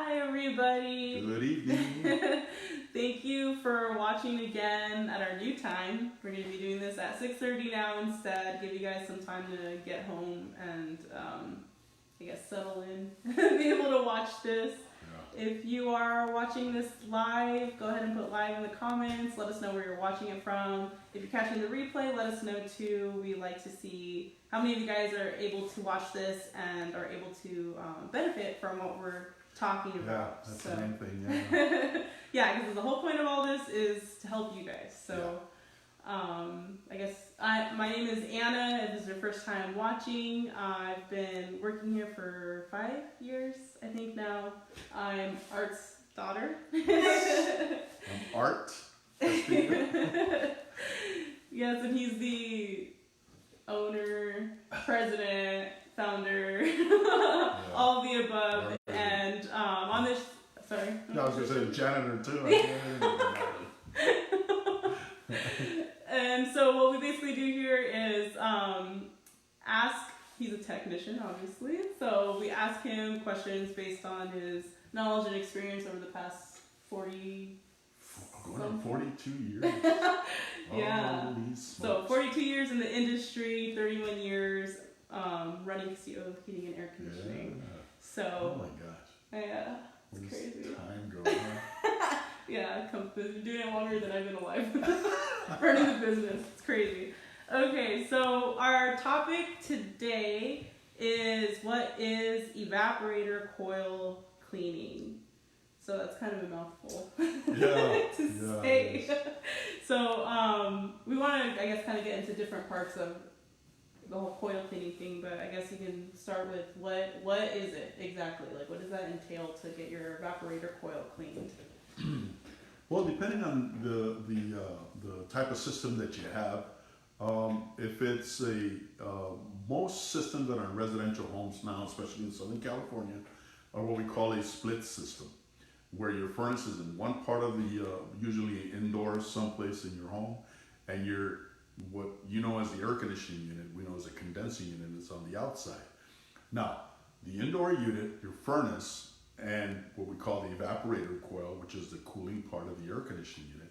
Hi everybody. Good evening. Thank you for watching again at our new time. We're going to be doing this at 6:30 now instead. Give you guys some time to get home and I guess settle in. Be able to watch this. Yeah. If you are watching this live, go ahead and put live in the comments. Let us know where you're watching it from. If you're catching the replay, let us know too. We like to see how many of you guys are able to watch this and are able to benefit from what we're talking about. Yeah, that's the main thing. Yeah. Yeah, because the whole point of all this is to help you guys. So, I guess my name is Anna. If this is your first time watching, I've been working here for 5 years, I think now. I'm Art's daughter. I'm Art. Yes, and he's the owner, president, founder, all of the above. And on this, sorry. No, I was going to say janitor too. And so what we basically do here is ask, he's a technician obviously, so we ask him questions based on his knowledge and experience over the past 42 years. Yeah. So 42 years in the industry, 31 years running casino heating and air conditioning. Yeah. So, oh my gosh. Yeah, it's crazy. Time goes on. Yeah, been doing it longer than I've been alive. Running the business. It's crazy. Okay, so our topic today is what is evaporator coil cleaning. So that's kind of a mouthful to say. So we want to, I guess, kind of get into different parts of the whole coil cleaning thing, but I guess you can start with what is it exactly? Like, what does that entail to get your evaporator coil cleaned? Well, depending on the type of system that you have, if it's most systems that are in residential homes now, especially in Southern California, are what we call a split system, where your furnace is in one part of the, usually indoors, someplace in your home, and what you know as the air conditioning unit, we know as a condensing unit, is on the outside. Now, the indoor unit, your furnace, and what we call the evaporator coil, which is the cooling part of the air conditioning unit.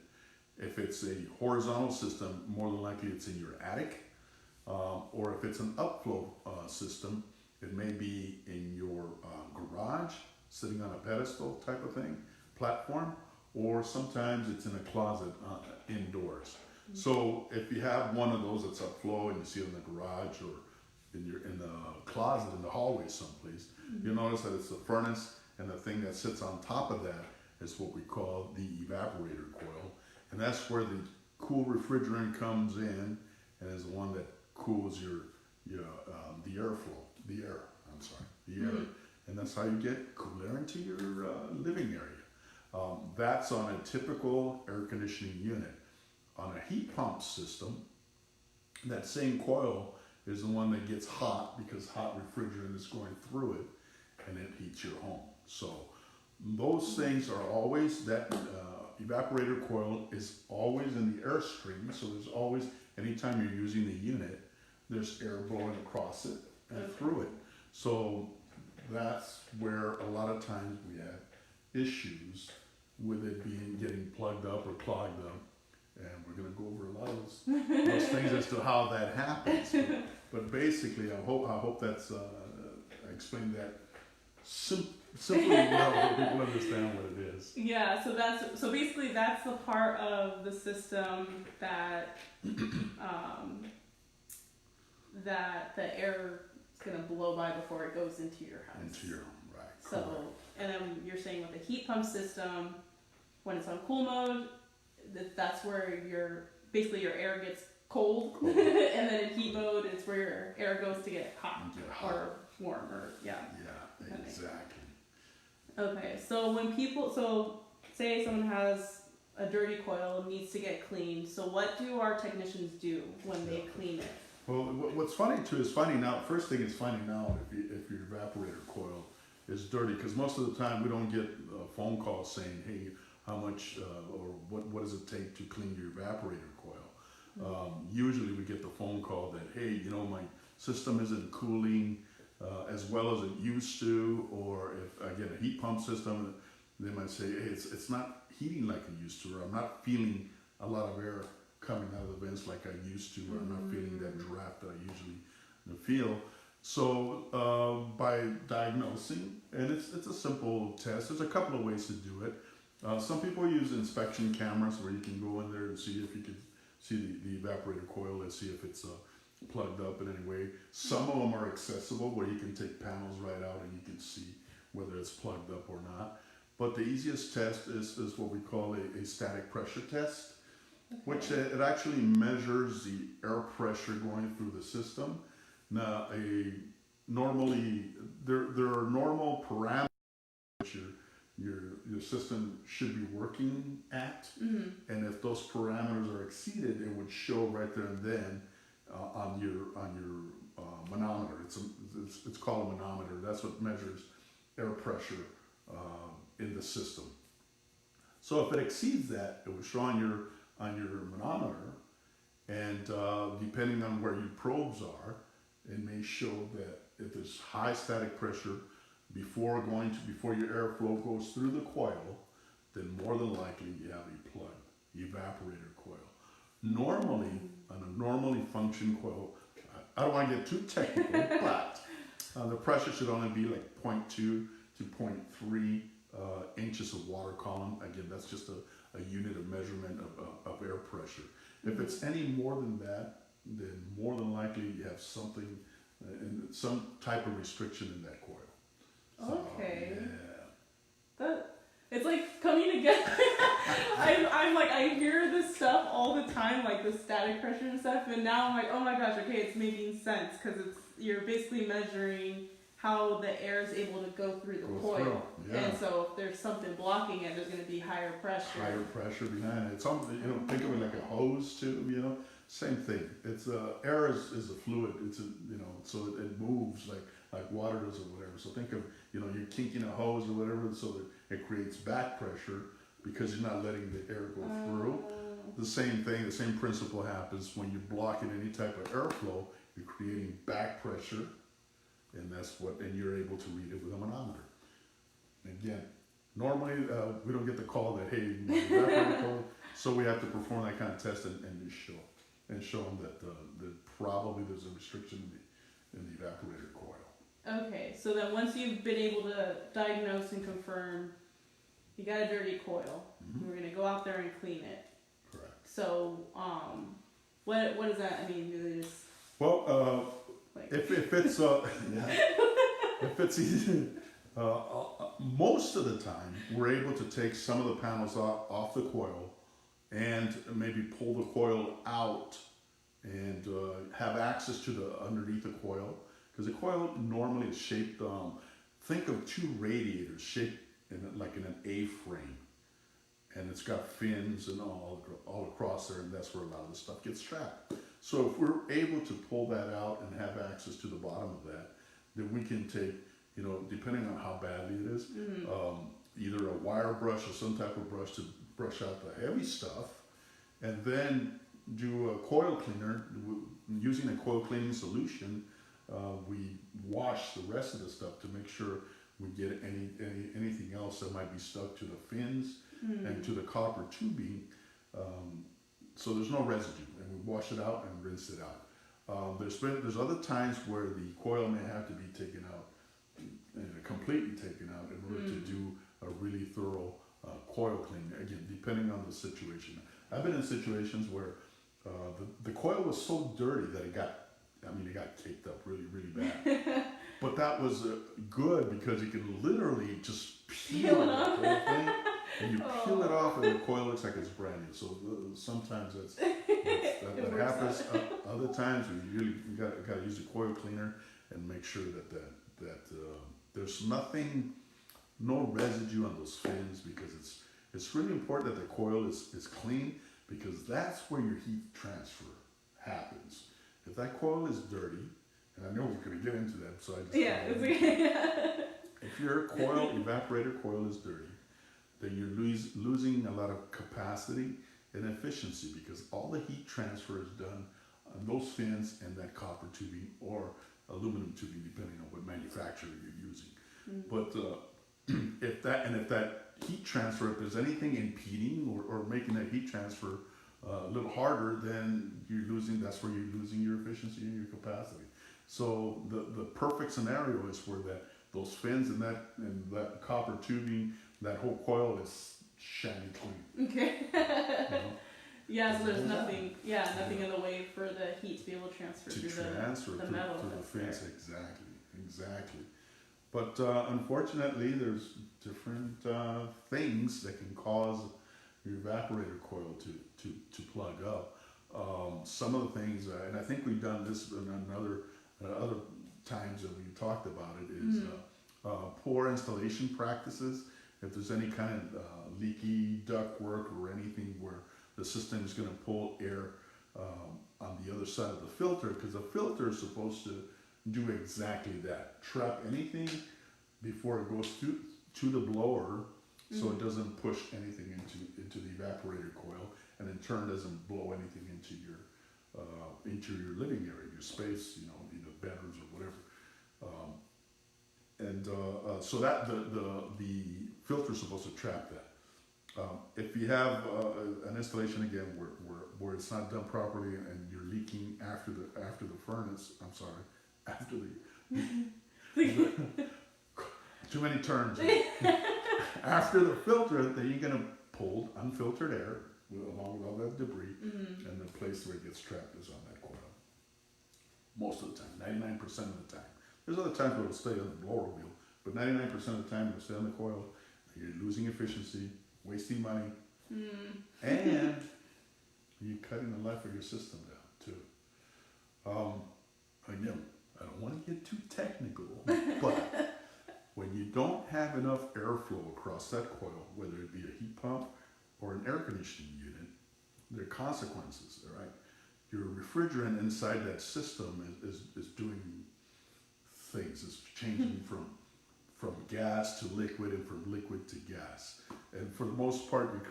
If it's a horizontal system, more than likely it's in your attic, or if it's an upflow system, it may be in your garage, sitting on a pedestal type of thing, platform, or sometimes it's in a closet indoors. Mm-hmm. So if you have one of those that's upflow and you see it in the garage or in the closet in the hallway someplace, you'll notice that it's the furnace, and the thing that sits on top of that is what we call the evaporator coil, and that's where the cool refrigerant comes in and is the one that cools the airflow, the air. And that's how you get cool air into your living area. That's on a typical air conditioning unit. On a heat pump system, that same coil is the one that gets hot because hot refrigerant is going through it and it heats your home. So those things are always, that evaporator coil is always in the airstream. So there's always, anytime you're using the unit, there's air blowing across it and through it. So that's where a lot of times we have issues with it getting plugged up or clogged up. And we're going to go over a lot of those things as to how that happens. But basically, I hope that's, I explained that simply enough so people understand what it is. Yeah, so basically that's the part of the system that that the air is going to blow by before it goes into your house. Into your home, right. So, correct. And then you're saying with the heat pump system, when it's on cool mode, that's where your air gets cold. And then in heat mode, it's where your air goes to get hot. Or warm, or yeah. Yeah, exactly. Okay, so say someone has a dirty coil, needs to get cleaned. So what do our technicians do when they clean it? Well, what's funny too is finding out. First thing is finding out if your evaporator coil is dirty, because most of the time we don't get phone calls saying, "Hey, how much or what does it take to clean your evaporator coil?" Usually we get the phone call that, "Hey, my system isn't cooling as well as it used to," or if I get a a heat pump system, they might say, hey, it's not heating like it used to, or I'm not feeling a lot of air coming out of the vents like I used to, or I'm not feeling that draft that I usually feel. So by diagnosing, and it's a simple test. There's a couple of ways to do it. Some people use inspection cameras where you can go in there and see if you can see the evaporator coil and see if it's plugged up in any way. Some of them are accessible where you can take panels right out and you can see whether it's plugged up or not. But the easiest test is what we call a static pressure test, which it actually measures the air pressure going through the system. Now, normally there are normal parameters which your system should be working at, and if those parameters are exceeded, it would show right there and then on your manometer. It's called a manometer. That's what measures air pressure in the system. So if it exceeds that, it will show on your manometer, and depending on where your probes are, it may show that if there's high static pressure before your airflow goes through the coil, then more than likely you have a plugged evaporator coil. Normally, on a normally functioning coil, I don't want to get too technical, but the pressure should only be like 0.2 to 0.3 inches of water column. Again, that's just a unit of measurement of air pressure. If it's any more than that, then more than likely you have something, some type of restriction in that coil. So, Okay. Yeah. It's like coming together. I'm like, I hear this stuff all the time, like the static pressure and stuff, and now I'm like, oh my gosh, okay, it's making sense, because you're basically measuring how the air is able to go through the coil. Yeah. And so if there's something blocking it, there's going to be higher pressure. Higher pressure behind it. It's almost, think of it like a hose too, same thing. It's air is a fluid. It's so it moves like water does or whatever. So think of, you're kinking a hose or whatever, so that it creates back pressure because you're not letting the air go through. The same thing, the same principle happens when you're blocking any type of airflow. You're creating back pressure, and and you're able to read it with a manometer. And again, normally we don't get the call that, hey, my evaporator coil, so we have to perform that kind of test and just show them that probably there's a restriction in the evaporator coil. Okay, so then once you've been able to diagnose and confirm you got a dirty coil, we're going to go out there and clean it. Correct. So, what does that mean? Do they just... Well, if it's if it's easy, most of the time we're able to take some of the panels off the coil and maybe pull the coil out and have access to the underneath the coil, because the coil normally is shaped. Think of two radiators shaped like in an A-frame, and it's got fins and all across there, and that's where a lot of the stuff gets trapped. So if we're able to pull that out and have access to the bottom of that, then we can take, depending on how badly it is, either a wire brush or some type of brush to brush out the heavy stuff, and then do a coil cleaner. Using a coil cleaning solution, we wash the rest of the stuff to make sure we get anything else that might be stuck to the fins and to the copper tubing, so there's no residue, and we wash it out and rinse it out. There's other times where the coil may have to be taken out, completely taken out, in order to do a really thorough coil cleaning. Again, depending on the situation. I've been in situations where the coil was so dirty that it got caked up really, really bad. But that was good because you can literally just peel the whole thing, and you peel it off, and the coil looks like it's brand new. So sometimes that happens. Other times you got to use a coil cleaner and make sure that there's no residue on those fins, because it's really important that the coil is clean, because that's where your heat transfer happens. If that coil is dirty, and I know we're going to get into that, so I just if your evaporator coil is dirty, then you're losing a lot of capacity and efficiency, because all the heat transfer is done on those fins and that copper tubing or aluminum tubing, depending on what manufacturer you're using. But transfer, if there's anything impeding or making that heat transfer a little harder, then that's where you're losing your efficiency and your capacity. So the perfect scenario is where those fins and that copper tubing, that whole coil is shiny clean. Okay. You know? Yeah, so there's nothing in the way for the heat to be able to transfer through the metal. Through the fins, exactly. But unfortunately, there's different things that can cause your evaporator coil to plug up. Some of the things, and I think we've done this in other times that we talked about it, is poor installation practices. If there's any kind of leaky ductwork or anything where the system is going to pull air on the other side of the filter, because the filter is supposed to do exactly that, trap anything before it goes to the blower, so it doesn't push anything into the evaporator coil, and in turn doesn't blow anything into your living area, your space, either bedrooms or whatever. So that the filter is supposed to trap that. If you have an installation again where it's not done properly and you're leaking after the furnace, I'm sorry, after the too many terms. After the filter, then you're gonna pull unfiltered air along with all that debris, and the place where it gets trapped is on that coil. Most of the time, 99% of the time. There's other times where it'll stay on the blower wheel, but 99% of the time it'll stay on the coil. You're losing efficiency, wasting money, and you're cutting the life of your system down too. Again, I don't want to get too technical, but when you don't have enough airflow across that coil, whether it be a heat pump or an air conditioning unit, there are consequences, all right? Your refrigerant inside that system is doing things. It's changing from gas to liquid and from liquid to gas. And for the most part, your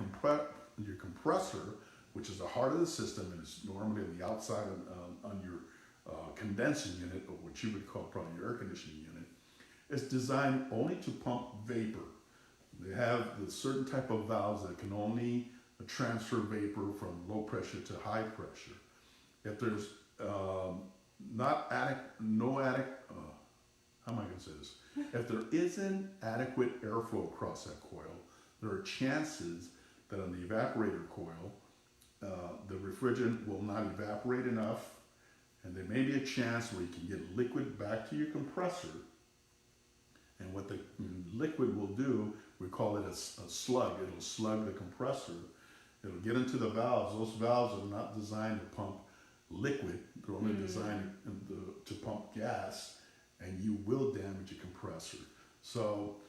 compressor, which is the heart of the system, and it's normally on the outside on your condensing unit, or what you would call probably your air conditioning unit, is designed only to pump vapor. They have the certain type of valves that can only transfer vapor from low pressure to high pressure. If there's how am I going to say this? If there isn't adequate airflow across that coil, there are chances that on the evaporator coil, the refrigerant will not evaporate enough, and there may be a chance where you can get liquid back to your compressor. And what the liquid will do, we call it a slug. It'll slug the compressor. It'll get into the valves. Those valves are not designed to pump liquid. They're only designed to pump gas, and you will damage your compressor. So,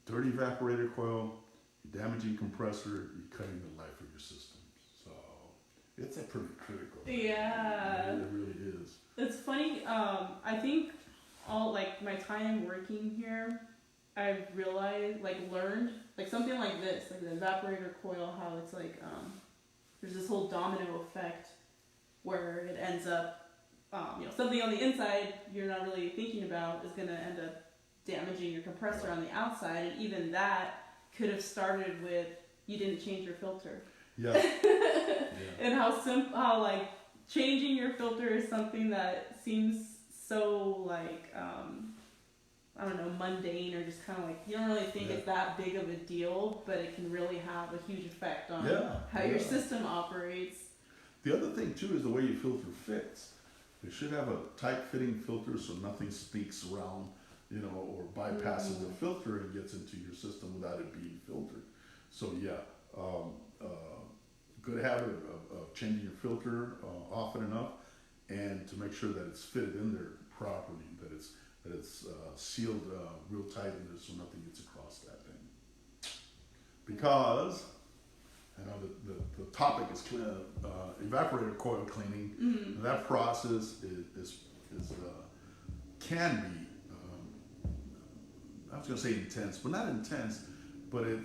dirty evaporator coil, you're damaging compressor, you're cutting the life of your system. So, it's a pretty critical. Yeah. It really is. It's funny. I think all my time working here, I've realized, learned, something like this, like the evaporator coil, how it's there's this whole domino effect where it ends up, something on the inside you're not really thinking about is going to end up damaging your compressor on the outside, and even that could have started with you didn't change your filter. Yeah. And how changing your filter is something that seems so I don't know, mundane, or just kind of you don't really think it's that big of a deal, but it can really have a huge effect on how your system operates. The other thing too is the way your filter fits. You should have a tight fitting filter so nothing sneaks around, or bypasses the filter and gets into your system without it being filtered. So good habit of changing your filter often enough, and to make sure that it's fitted in there properly, that it's sealed real tight in there so nothing gets across that thing. Because I know the topic is evaporator coil cleaning. And that process can be I was going to say intense, but not intense, but it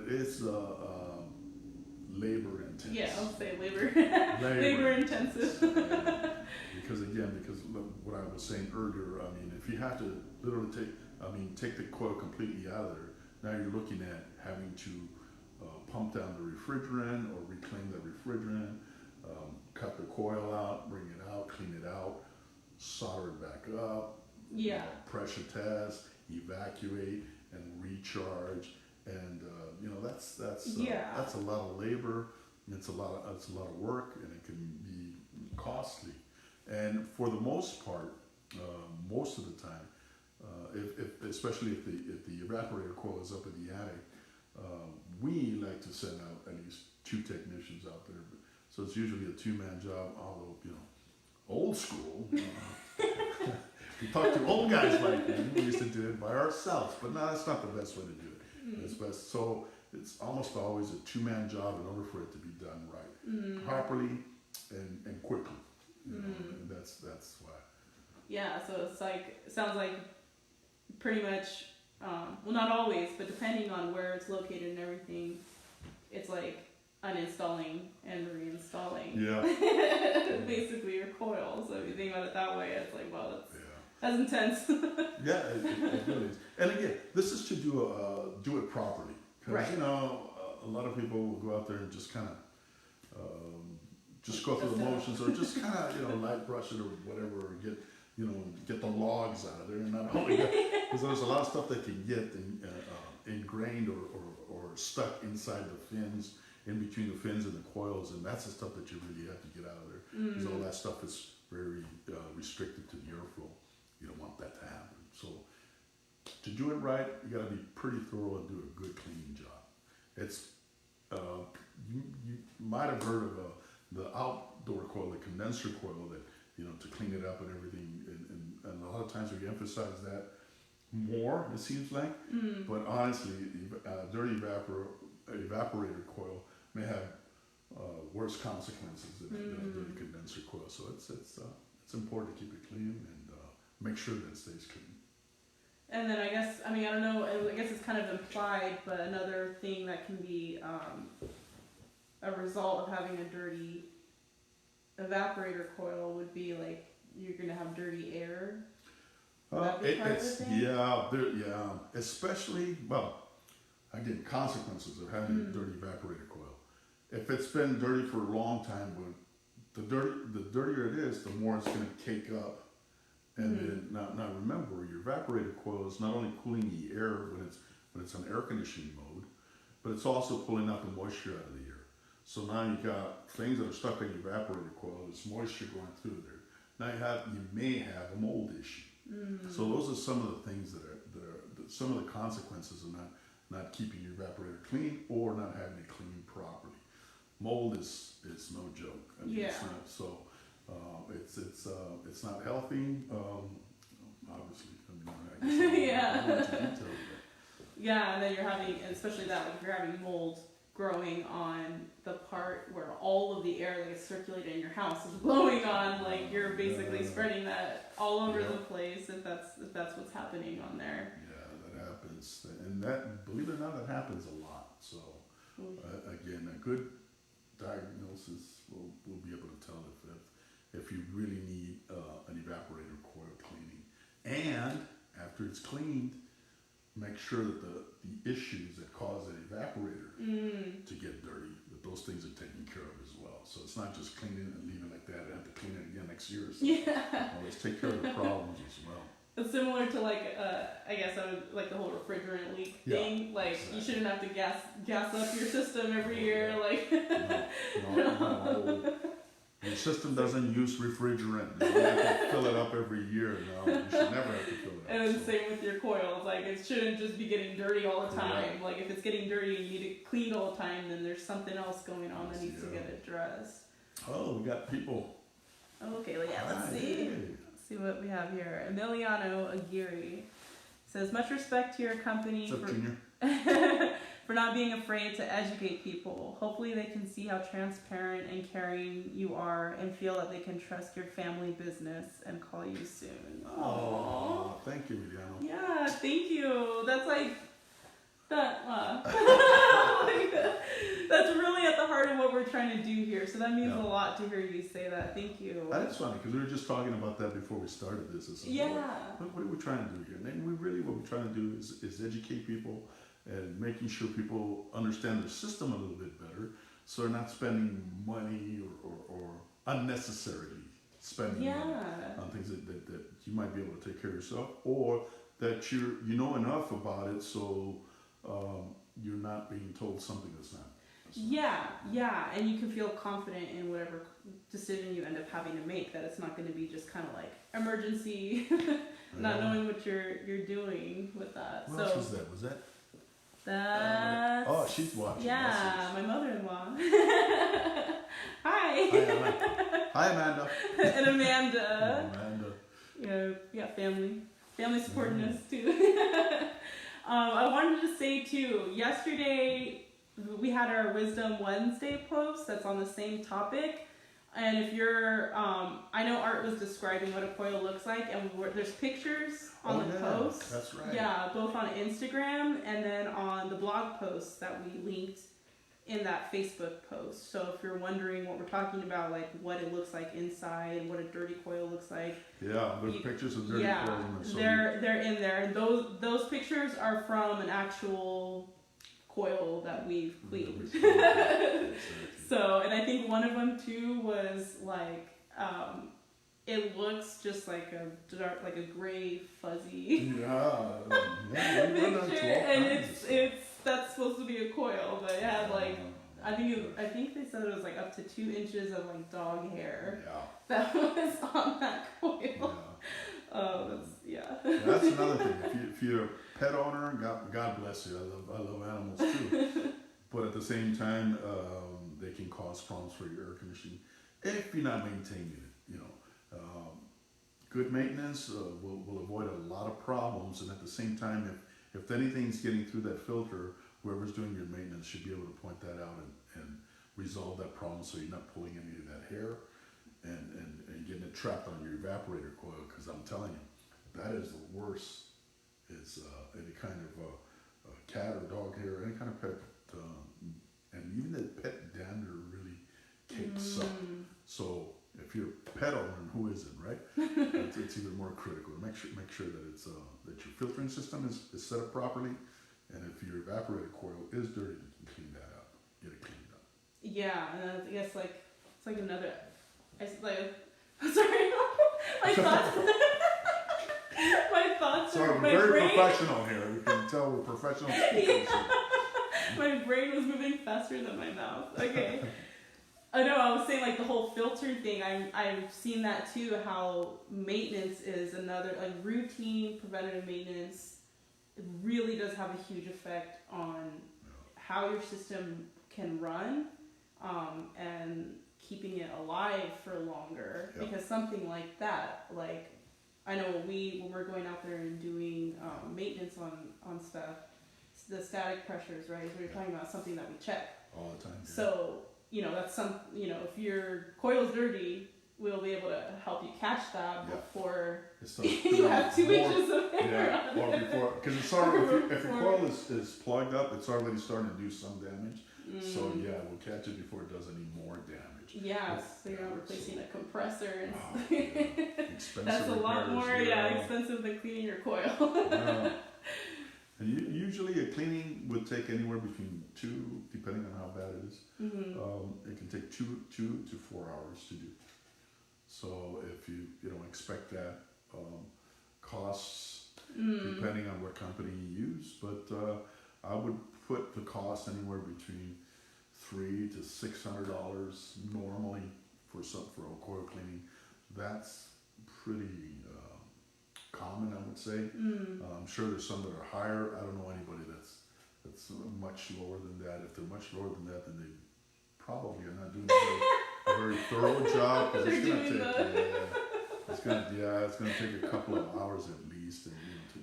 is labor intense. Yeah, I'll say labor intensive. Because what I was saying earlier, if you have to literally take the coil completely out of there, now you're looking at having to pump down the refrigerant or reclaim the refrigerant, cut the coil out, bring it out, clean it out, solder it back up, Yeah. pressure test, evacuate, and recharge. And that's a lot of labor. It's a lot of work, and it can be costly. And for the most part, most of the time, especially if the evaporator coil is up in the attic, we like to send out at least 2 technicians out there. So it's usually a 2-man job, although old school. We talk to old guys like that. We used to do it by ourselves, but no, that's not the best way to do it. It's best. So it's almost always a 2-man job in order for it to be done right, properly, and quickly. And that's why. Yeah. So it's it sounds like pretty much. Well, not always, but depending on where it's located and everything, it's like uninstalling and reinstalling. Yeah. Basically your coil. So if you think about it that way, it's like, well, that's intense. Yeah, it really is. And again, this is to do it properly. Because, right. A lot of people will go out there and just kind of just go through the motions, or just kind of, light brush it or whatever, or get the logs out of there. And not only that, because there's a lot of stuff that can get ingrained or stuck inside the fins, in between the fins and the coils, and that's the stuff that you really have to get out of there. Because all that stuff is very restricted to the airflow. You don't want that to happen. So to do it right, you got to be pretty thorough and do a good cleaning job. It's you might have heard of the outdoor coil, the condenser coil, that to clean it up and everything, and a lot of times we emphasize that more, it seems like. But honestly, dirty evaporator coil may have worse consequences than a dirty condenser coil. So it's important to keep it clean and make sure that it stays clean. And then I don't know, I guess it's kind of implied, but another thing that can be a result of having a dirty evaporator coil would be like you're going to have dirty air. Especially, again, consequences of having a dirty evaporator coil. If it's been dirty for a long time, the dirtier it is, the more it's going to cake up. And then now remember, your evaporator coil is not only cooling the air when it's on air conditioning mode, but it's also pulling out the moisture out of the air. So now you got things that are stuck in your evaporator coil. There's moisture going through there. Now you may have a mold issue. So those are some of the things that are some of the consequences of not keeping your evaporator clean or not having it cleaned properly. Mold is no joke. It's not, so it's not healthy. Obviously, I guess I don't want to detail that. Yeah, and then you're having, especially that, like you're having mold growing on the part where all of the air that is circulating in your house is blowing on. Like you're basically spreading that all over the place if that's what's happening on there. Yeah, that happens, and that, believe it or not, that happens a lot. So again, a good diagnosis will be able to tell if you really need an evaporator coil cleaning, and after it's cleaned, make sure that the issues that cause the evaporator to get dirty, that those things are taken care of as well. So it's not just cleaning and leaving it like that and have to clean it again next year or something. Yeah. Let's take care of the problems as well. It's similar to like I guess I would like the whole refrigerant leak thing. Like exactly. You shouldn't have to gas up your system every year. Like no. Your system doesn't use refrigerant. You have to fill it up every year. No, you should never have to fill it up. And then same with your coils. Like it shouldn't just be getting dirty all the time. Correct. Like if it's getting dirty and you need it cleaned all the time, then there's something else going on that needs to get addressed. Oh, we got people. Okay, well, yeah, let's see. Hey. Let's see what we have here. Emiliano Aguirre says, much respect to your company for not being afraid to educate people. Hopefully they can see how transparent and caring you are and feel that they can trust your family business and call you soon. Oh, thank you, Emiliano. Yeah, thank you. That's like, that's really at the heart of what we're trying to do here. So that means a lot to hear you say that. Thank you. That is funny because we were just talking about that before we started this. What are we trying to do here? And what we're trying to do is educate people and making sure people understand their system a little bit better, so they're not spending money or unnecessarily spending money on things that you might be able to take care of yourself, or that you know enough about it, so you're not being told something that's not. Yeah, and you can feel confident in whatever decision you end up having to make, that it's not going to be just kind of like emergency, not knowing what you're doing with that. What else was that? Was that? That's, oh, she's watching. Yeah, my mother-in-law. Hi. Hi, Amanda. And Amanda. Yeah, family supporting us too. I wanted to say too, yesterday we had our Wisdom Wednesday post that's on the same topic. And if you're, I know Art was describing what a coil looks like, and there's pictures on the post. That's right. Yeah, both on Instagram and then on the blog post that we linked in that Facebook post. So if you're wondering what we're talking about, like what it looks like inside and what a dirty coil looks like. Yeah, there's pictures of dirty coil. So they're in there. And those pictures are from an actual coil that we've cleaned. So, and I think one of them too was like, it looks just like a dark, like a gray, fuzzy picture, and it's that's supposed to be a coil, but it had like, I think they said it was like up to 2 inches of like dog hair that was on that coil. That's another thing. If you're a pet owner, God bless you. I love animals too. But at the same time, they can cause problems for your air conditioning if you're not maintaining it. Good maintenance will avoid a lot of problems, and at the same time, if anything's getting through that filter, whoever's doing your maintenance should be able to point that out and resolve that problem, so you're not pulling any of that hair and getting it trapped on your evaporator coil. Because I'm telling you, that is the worst. Is any kind of cat or dog hair, any kind of pet, and even the pet dander really kicks up. So if you're a pet owner, and who isn't, right? it's even more critical. Make sure that it's that your filtering system is set up properly, and if your evaporator coil is dirty, you can clean that up. Get it cleaned up. Yeah, and I guess like it's like another. Sorry, my thoughts. My thoughts. Sorry, we're very professional here. You can tell we're professional speakers. My brain was moving faster than my mouth. Okay. I know, I was saying like the whole filter thing, I've seen that too, how maintenance is another, like routine preventative maintenance, it really does have a huge effect on how your system can run, and keeping it alive for longer. Because something like that, like I know when we're going out there and doing maintenance on stuff, the static pressures, right? So we're talking about something that we check all the time. So that's if your coil's dirty, we'll be able to help you catch that before you have 2 inches of hair on or before, because it's already, if your coil is plugged up, it's already starting to do some damage. So we'll catch it before it does any more damage. Yeah, so you're not replacing a compressor. Expensive. That's a lot more expensive than cleaning your coil. And usually a cleaning would take anywhere between 2, depending on how bad it is. It can take 2 to 4 hours to do. So if you don't expect that, costs depending on what company you use, but I would put the cost anywhere between $300 to $600 normally for a coil cleaning. That's pretty common, I would say. I'm sure there's some that are higher. I don't know anybody that's much lower than that. If they're much lower than that, then they probably are not doing a very thorough job. Because it's gonna take a couple of hours at least, and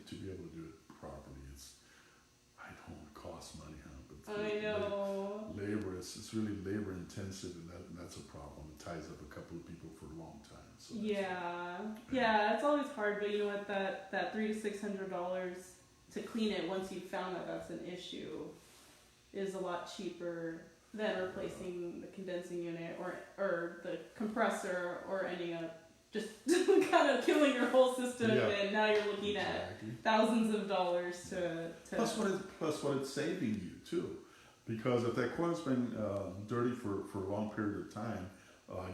to be able to do it properly. It costs money, huh? But I know. Labor. It's really labor intensive, and that's a problem. It ties up a couple of people for a long time. So it's always hard, but you know what? That $300 to $600 to clean it once you've found that that's an issue is a lot cheaper than replacing the condensing unit or the compressor or any just kind of killing your whole system, Yeah. and now you're looking at thousands of dollars to Plus what it's saving you too, because if that coil's been dirty for a long period of time,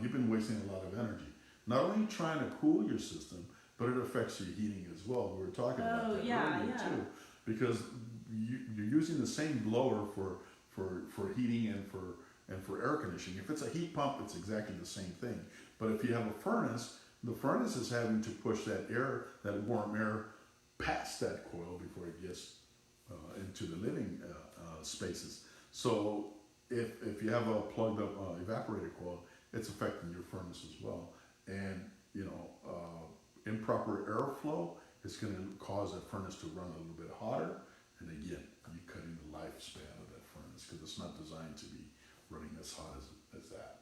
you've been wasting a lot of energy. Not only trying to cool your system, but it affects your heating as well. We were talking about that earlier too, because you're using the same blower for heating and for air conditioning. If it's a heat pump, it's exactly the same thing. But if you have a furnace, the furnace is having to push that warm air past that coil before it gets into the living spaces. So if you have a plugged up evaporator coil, it's affecting your furnace as well. And improper airflow is going to cause that furnace to run a little bit hotter. And again, you're cutting the lifespan of that furnace because it's not designed to be running as hot as that.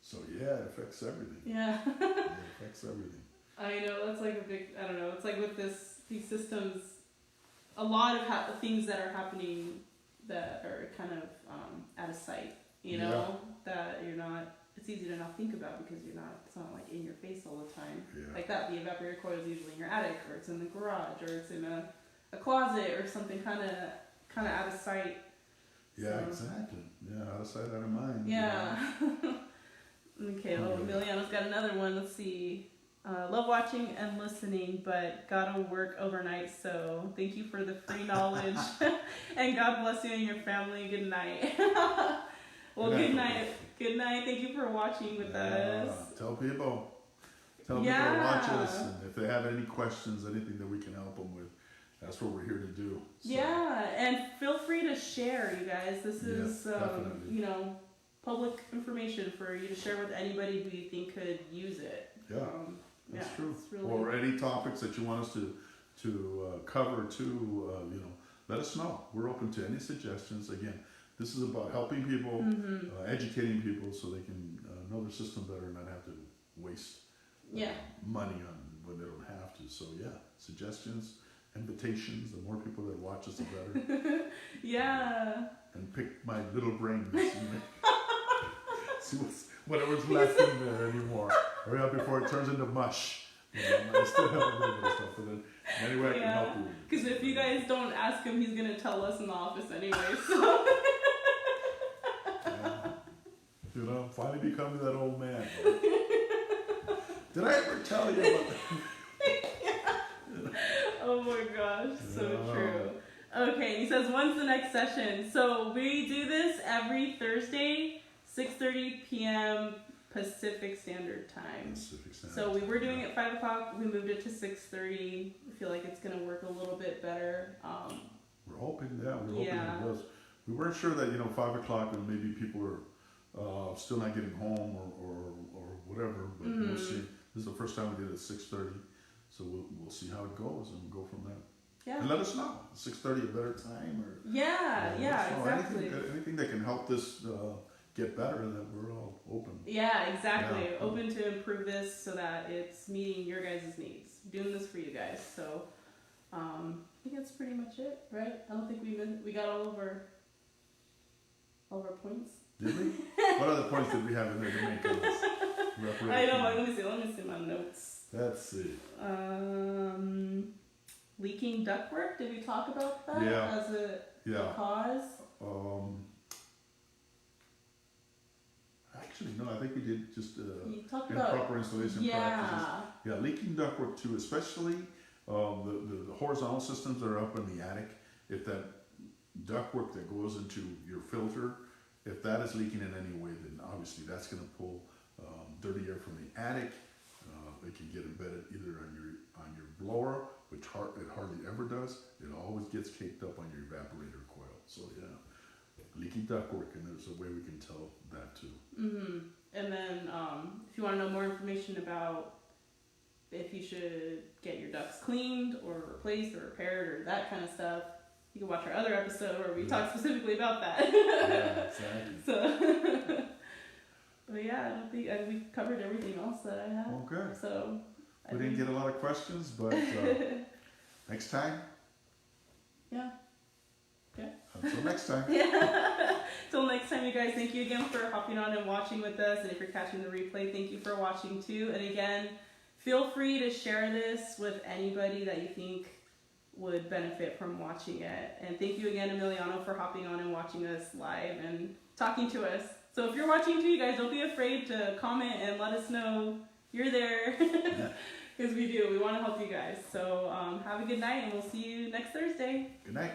So yeah, it affects everything. Yeah. It affects everything. I know, that's like a big, I don't know, it's like with these systems, a lot of things that are happening that are kind of out of sight, that you're not, it's easy to not think about because it's not like in your face all the time. Yeah. Like that, the evaporator coil is usually in your attic, or it's in the garage, or it's in a closet, or something kind of out of sight. Yeah, So. exactly. Yeah, out of sight, out of mind. Yeah. Okay, well, Emiliano's got another one. Let's see. Love watching and listening, but gotta work overnight, so thank you for the free knowledge. And God bless you and your family. Good night. Well, good night. Good night. Thank you for watching with us. Tell people to watch us, and if they have any questions, anything that we can help them with, that's what we're here to do. So. Yeah, and feel free to share, you guys. This is, public information for you to share with anybody who you think could use it. Yeah, that's true. Really or any topics that you want us to cover too, let us know. We're open to any suggestions. Again, this is about helping people, educating people so they can know their system better and not have to waste money on when they don't have to. So yeah, suggestions, invitations. The more people that watch us, the better. Yeah. And pick my little brain. See whatever's left in there anymore. Hurry up before it turns into mush. I still have a little bit of stuff, but then anyway I can help you. Because if you guys don't ask him, he's gonna tell us in the office anyway. So. I'm finally becoming that old man. Did I ever tell you about that? Oh my gosh, so true. Okay, he says, when's the next session? So we do this every Thursday, 6:30 p.m. Pacific Standard Time. So we were doing it at 5 o'clock. We moved it to 6:30. I feel like it's going to work a little bit better. We're hoping, we're hoping it does. We weren't sure that, 5 o'clock and maybe people are still not getting home or whatever, but we'll see. This is the first time we did it at 6:30, so we'll see how it goes and we'll go from there. Yeah. And let us know. 6:30 a better time or exactly. Anything that can help this get better, that we're all open. Yeah, exactly. Yeah. Open to improve this so that it's meeting your guys' needs. Doing this for you guys. So I think that's pretty much it, right? I don't think we got all of our points. Did we? What other points did we have in there to make on this? I know. Let me see my notes. Let's see. Leaking ductwork. Did we talk about that as a cause? Actually, no. I think we did just improper proper installation practices. Yeah, leaking ductwork too, especially the horizontal systems that are up in the attic. If that ductwork that goes into your filter, if that is leaking in any way, then obviously that's going to pull dirty air from the attic. It can get embedded either on your blower, which it hardly ever does. It always gets caked up on your evaporator coil. So yeah, leaky ductwork, and there's a way we can tell that too. And then if you want to know more information about if you should get your ducts cleaned or replaced or repaired or that kind of stuff, you can watch our other episode where we talk specifically about that. Yeah, exactly. So, but yeah, I don't think we covered everything else that I had. Okay. So we didn't get a lot of questions, but next time. Yeah. Until next time. Yeah. Till next time. time, you guys. Thank you again for hopping on and watching with us. And if you're catching the replay, thank you for watching too. And again, feel free to share this with anybody that you think would benefit from watching it. And thank you again, Emiliano, for hopping on and watching us live and talking to us. So if you're watching too, you guys, don't be afraid to comment and let us know you're there. Because we do. We want to help you guys. So have a good night, and we'll see you next Thursday. Good night.